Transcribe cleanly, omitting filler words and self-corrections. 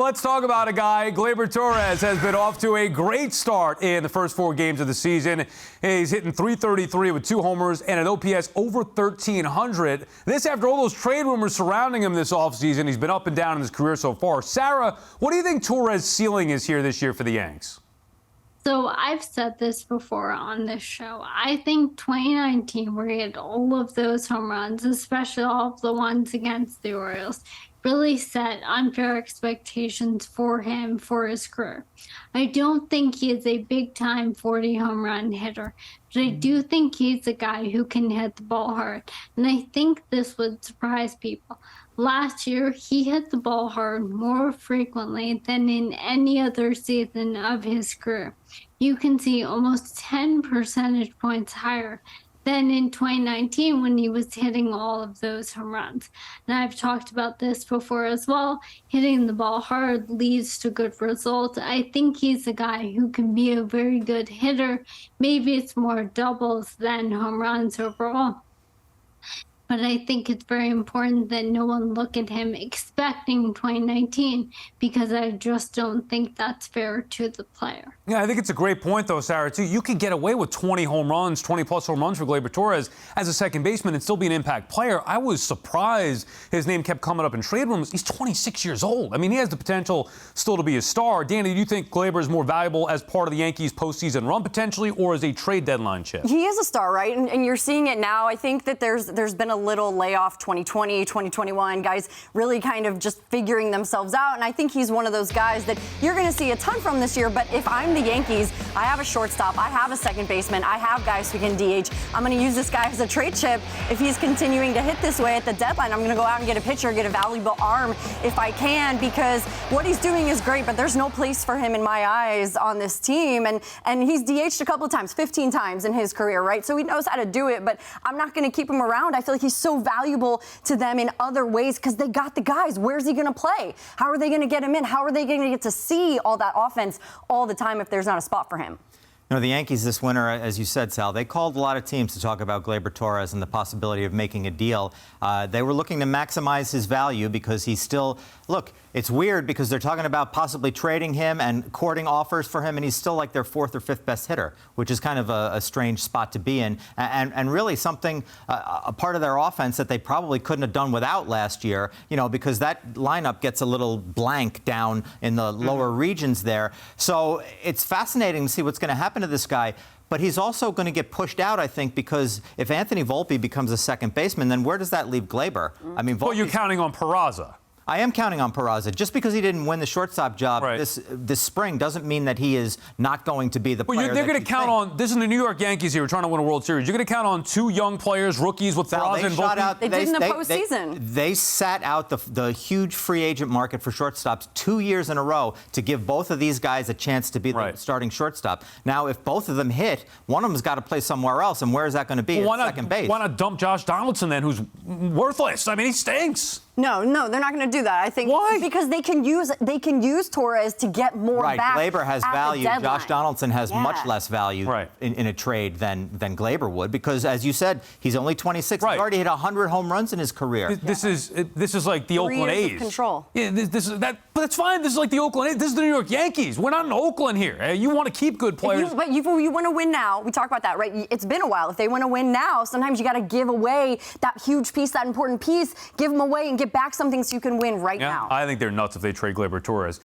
let's talk about a guy. Gleyber Torres has been off to a great start in the first 4 games of the season. He's hitting .333 with 2 homers and an OPS over 1,300. This after all those trade rumors surrounding him this offseason. He's been up and down in his career so far. Sarah, what do you think Torres' ceiling is here this year for the Yanks? So I've said this before on this show. I think 2019, where he had all of those home runs, especially all of the ones against the Orioles, really set unfair expectations for him for his career. I don't think he is a big-time 40 home run hitter, but I do think he's a guy who can hit the ball hard, and I think this would surprise people. Last year, he hit the ball hard more frequently than in any other season of his career. You can see almost 10 percentage points higher than in 2019 when he was hitting all of those home runs. And I've talked about this before as well. Hitting the ball hard leads to good results. I think he's a guy who can be a very good hitter. Maybe it's more doubles than home runs overall. But I think it's very important that no one look at him expecting 2019, because I just don't think that's fair to the player. Yeah, I think it's a great point, though, Sarah, too. You could get away with 20 home runs, 20-plus home runs for Gleyber Torres as a second baseman and still be an impact player. I was surprised his name kept coming up in trade rooms. He's 26 years old. I mean, he has the potential still to be a star. Danny, do you think Gleyber is more valuable as part of the Yankees' postseason run potentially, or as a trade deadline chip? He is a star, right? And you're seeing it now. I think that there's been a little layoff 2020, 2021, guys really kind of just figuring themselves out. And I think he's one of those guys that you're going to see a ton from this year. But if I'm the Yankees, I have a shortstop, I have a second baseman, I have guys who can DH. I'm going to use this guy as a trade chip. If he's continuing to hit this way at the deadline, I'm going to go out and get a pitcher, get a valuable arm if I can, because what he's doing is great, but there's no place for him in my eyes on this team. And he's DH'd a couple of times, 15 times in his career, right? So he knows how to do it, but I'm not going to keep him around. I feel like he's so valuable to them in other ways because they got the guys. Where's he going to play? How are they going to get him in? How are they going to get to see all that offense all the time if there's not a spot for him? You know, the Yankees this winter, as you said, Sal, they called a lot of teams to talk about Gleyber Torres and the possibility of making a deal. They were looking to maximize his value because he's still, look, it's weird because they're talking about possibly trading him and courting offers for him, and he's still like their 4th or 5th best hitter, which is kind of a strange spot to be in. And really something, a part of their offense that they probably couldn't have done without last year, you know, because that lineup gets a little blank down in the lower regions there. So it's fascinating to see what's going to happen to this guy. But he's also going to get pushed out, I think, because if Anthony Volpe becomes a second baseman, then where does that leave Gleyber? I mean, Well, you're counting on Peraza. I am counting on Peraza. Just because he didn't win the shortstop job Right. this spring doesn't mean that he is not going to be the player. They're going to count on, this is the New York Yankees here, trying to win a World Series. You're going to count on 2 young players, rookies with Peraza and Volpe. They did in the postseason. They sat out the huge free agent market for shortstops 2 years in a row to give both of these guys a chance to be the starting shortstop. Now, if both of them hit, one of them's got to play somewhere else, and where is that going to be? Well, second base. Why not dump Josh Donaldson then, who's worthless? I mean, he stinks. No, they're not going to do that. I think Why? Because they can use Torres to get more back. Gleyber has value. Josh Donaldson has much less value in a trade than Gleyber would, because as you said, he's only 26. He's already hit 100 home runs in his career. This is like the 3 Oakland years A's. of control. Yeah, this is that, but that's fine. This is like the Oakland A's. This is the New York Yankees. We're not in Oakland here. You want to keep good players. But you want to win now. We talk about that, right? It's been a while. If they want to win now, sometimes you got to give away that huge piece, that important piece. Give them away and get back something so you can win right now. I think they're nuts if they trade Gleyber Torres.